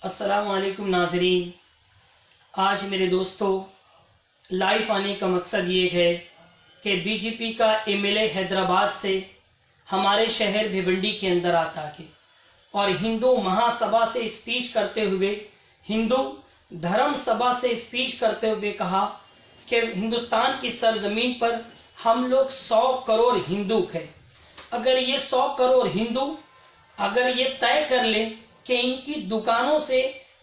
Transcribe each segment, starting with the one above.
अस्सलाम वालेकुम नाजरीन। आज मेरे दोस्तों लाइव आने का मकसद ये है कि बीजेपी का एमएलए हैदराबाद से हमारे शहर भिवंडी के अंदर आता के और हिंदू महासभा से स्पीच करते हुए, हिंदू धर्म सभा से स्पीच करते हुए कहा कि हिंदुस्तान की सरजमीन पर हम लोग 100 करोड़ हिंदू हैं। अगर ये 100 करोड़ हिंदू अगर ये तय कर ले कि इनकी दुकानों से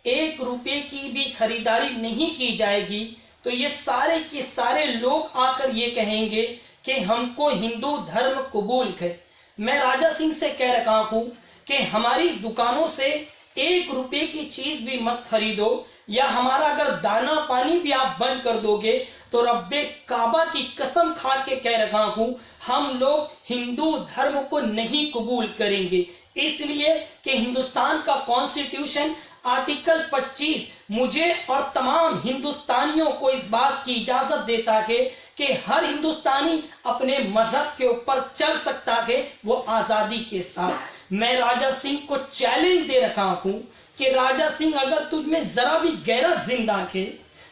1 रुपये की भी खरीदारी नहीं की जाएगी तो ये सारे के सारे लोग आकर ये कहेंगे कि हमको हिंदू धर्म कबूल है। मैं राजा सिंह से कह रहा हूं कि हमारी दुकानों से 1 रुपये की चीज भी मत खरीदो, या हमारा अगर दाना पानी भी आप बंद कर दोगे तो रब्बे काबा की कसम खा के कह रहा हूं हम लोग हिंदू धर्म को नहीं कबूल करेंगे। इसलिए कि हिंदुस्तान का कॉन्स्टिट्यूशन आर्टिकल 25 मुझे और तमाम हिंदुस्तानियों को इस बात की इजाजत देता है कि हर हिंदुस्तानी अपने मजहब के ऊपर चल सकता है, वो आजादी के साथ। मैं राजा सिंह को चैलेंज दे रखा हूं कि राजा सिंह अगर तुझ में जरा भी गैरत जिंदा है,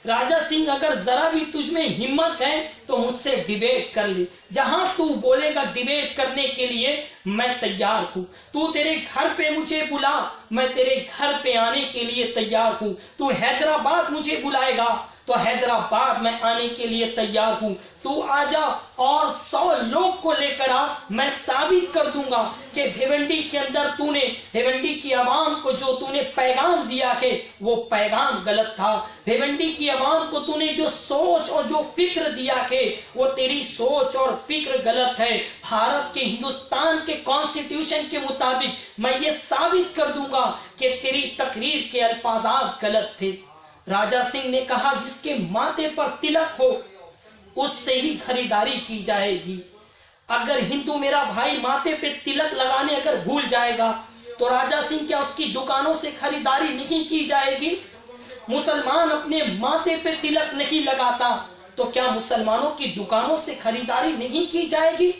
राजा सिंह अगर जरा भी तुझ में हिम्मत है तो मुझसे डिबेट कर ले। जहां तू बोलेगा डिबेट करने के लिए मैं तैयार हूं। तू तेरे घर पे मुझे बुला, मैं तेरे घर पे आने के लिए तैयार हूं। तू हैदराबाद मुझे बुलाएगा तो हैदराबाद में आने के लिए तैयार हूं। तू आजा और 100 लोग को लेकर आ, मैं साबित कर दूंगा कि भिवंडी के अंदर तूने भिवंडी की आवाम को जो तूने पैगाम दिया है वो पैगाम गलत था। भिवंडी की आवाम को तूने जो सोच और जो फिक्र दिया है वो तेरी सोच और फिक्र गलत है। भारत के हिंदुस्तान के कॉन्स्टिट्यूशन के मुताबिक मैं ये साबित कर दूंगा कि तेरी तकरीर के अल्फाजात गलत थे। राजा सिंह ने कहा जिसके माथे पर तिलक हो उससे ही खरीदारी की जाएगी। अगर हिंदू मेरा भाई माथे पे तिलक लगाने अगर भूल जाएगा तो राजा सिंह क्या उसकी दुकानों से खरीदारी नहीं की जाएगी? मुसलमान अपने माथे पे तिलक नहीं लगाता तो क्या मुसलमानों की दुकानों से खरीदारी नहीं की जाएगी?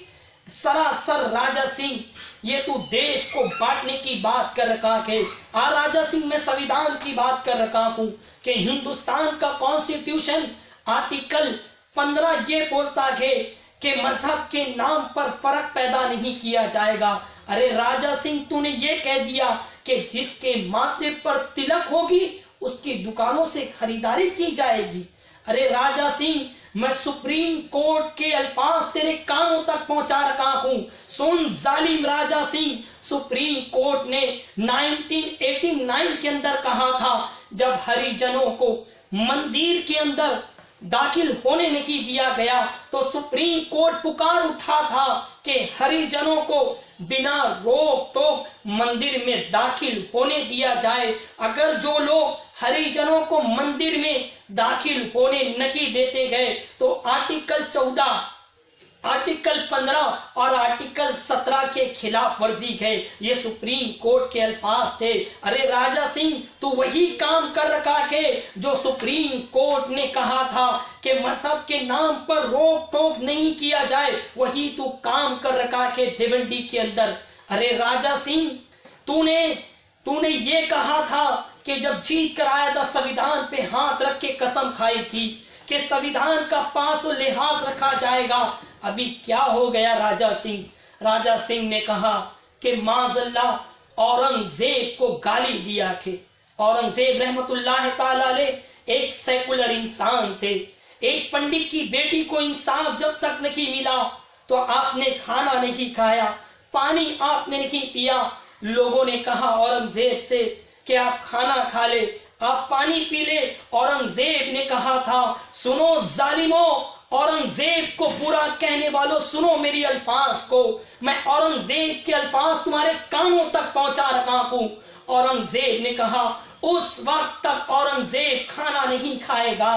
सरासर राजा सिंह ये तू देश को बांटने की बात कर रखा है। राजा सिंह मैं संविधान की बात कर रखा हूं कि हिंदुस्तान का कॉन्स्टिट्यूशन आर्टिकल 15 ये बोलता है कि मजहब के नाम पर फर्क पैदा नहीं किया जाएगा। अरे राजा सिंह तूने ये कह दिया कि जिसके माथे पर तिलक होगी उसकी दुकानों से खरीदारी की जाएगी। अरे राजा सिंह मैं सुप्रीम कोर्ट के अल्फाज तेरे कानों तक पहुंचा रखा हूं। सुन जालिम राजा सिंह, सुप्रीम कोर्ट ने 1989 के अंदर कहा था जब हरिजनों को मंदिर के अंदर दाखिल होने नहीं दिया गया तो सुप्रीम कोर्ट पुकार उठा था कि हरिजनों को बिना रोक टोक मंदिर में दाखिल होने दिया जाए। अगर जो लोग हरिजनों को मंदिर में दाखिल होने नहीं देते गए तो आर्टिकल 14, आर्टिकल 15 और आर्टिकल 17 के खिलाफ वर्जी है। ये सुप्रीम कोर्ट के अल्फाज थे। अरे राजा सिंह तू वही काम कर रखा है जो सुप्रीम कोर्ट ने कहा था कि मजहब के नाम पर रोक टोक नहीं किया जाए, वही तू काम कर रखा है भिवंडी के अंदर। अरे राजा सिंह तूने ये कहा था कि जब जीत कर आया था संविधान पे हाथ रख के कसम खाई थी कि संविधान का पास लिहाज रखा जाएगा। अभी क्या हो गया राजा सिंह? राजा सिंह ने कहा कि माज़ल्ला औरंगजेब को गाली दिया कि औरंगजेब रहमतुल्लाह ताला अलैह एक सेकुलर इंसान थे। एक पंडित की बेटी को इंसाफ जब तक नहीं मिला तो आपने खाना नहीं खाया, पानी आपने नहीं पिया। लोगों ने कहा औरंगजेब से कि आप खाना खा ले, आप पानी पी ले। औरंगजेब ने कहा था सुनो जालिमो, औरंगजेब को बुरा कहने वालों सुनो मेरी अल्फाज को, मैं औरंगजेब के अल्फाज तुम्हारे कानों तक पहुंचा रहा हूं। औरंगजेब ने कहा उस वक्त तक औरंगजेब खाना नहीं खाएगा,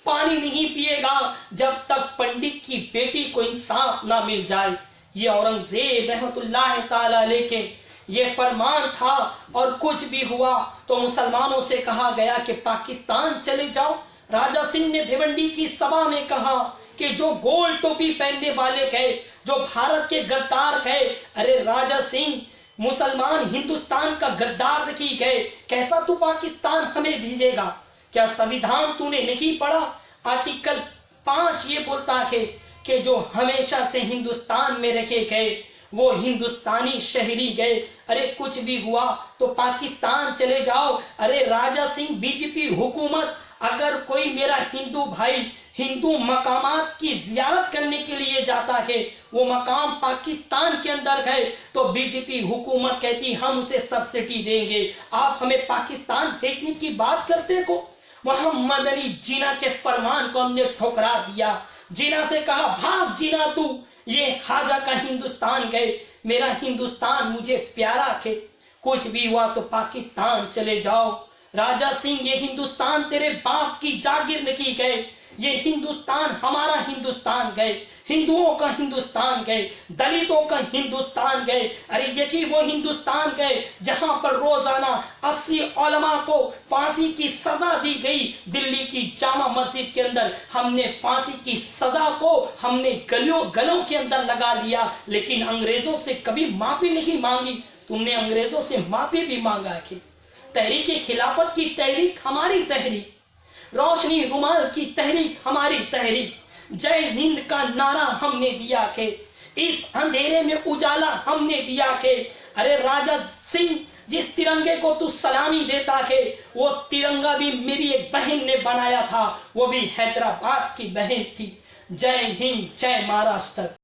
पानी नहीं पिएगा जब तक पंडित की बेटी को इंसाफ ना मिल जाए। ये औरंगजेब रहमतुल्लाह ताला अलैह के ये फरमान था। और कुछ भी हुआ तो मुसलमानों से कहा गया कि पाकिस्तान चले जाओ। राजा सिंह ने भिवंडी की सभा में कहा कि जो गोल टोपी पहनने वाले है, जो भारत के गद्दार है, अरे राजा सिंह मुसलमान हिंदुस्तान का गद्दार रखी गए, कैसा तू पाकिस्तान हमें भेजेगा? क्या संविधान तूने नहीं पढ़ा? आर्टिकल 5 ये बोलता है कि जो हमेशा से हिंदुस्तान में रखे गए वो हिंदुस्तानी शहरी गए। अरे कुछ भी हुआ तो पाकिस्तान चले जाओ। अरे राजा सिंह बीजेपी हुकूमत, अगर कोई मेरा हिंदू भाई हिंदू मकामात की जियारत करने के लिए जाता है, वो मकाम पाकिस्तान के अंदर है, तो बीजेपी हुकूमत कहती हम उसे सब्सिडी देंगे। आप हमें पाकिस्तान फेंकने की बात करते को? मोहम्मद अली जिन्ना के फरमान को हमने ठुकरा दिया। जिन्ना से कहा भाग जिन्ना तू, ये ख्वाजा का हिंदुस्तान गए, मेरा हिंदुस्तान मुझे प्यारा है। कुछ भी हुआ तो पाकिस्तान चले जाओ। राजा सिंह, ये हिंदुस्तान तेरे बाप की जागीर नहीं गए, ये हिंदुस्तान हमारा हिंदुस्तान गए, हिंदुओं का हिंदुस्तान गए, दलितों का हिंदुस्तान गए। अरे यही वो हिंदुस्तान गए जहां पर रोजाना 80 उलमा को फांसी की सजा दी गई। दिल्ली की जामा मस्जिद के अंदर हमने फांसी की सजा को हमने गलों के अंदर लगा लिया, लेकिन अंग्रेजों से कभी माफी नहीं मांगी। तुमने अंग्रेजों से माफी भी मांगा है। तहरीक खिलाफत की तहरीक हमारी तहरीक, रोशनी रुमाल की तहरीक हमारी तहरीक, जय हिंद का नारा हमने दिया के, इस अंधेरे में उजाला हमने दिया के। अरे राजा सिंह, जिस तिरंगे को तू सलामी देता है वो तिरंगा भी मेरी एक बहन ने बनाया था, वो भी हैदराबाद की बहन थी। जय हिंद, जय महाराष्ट्र।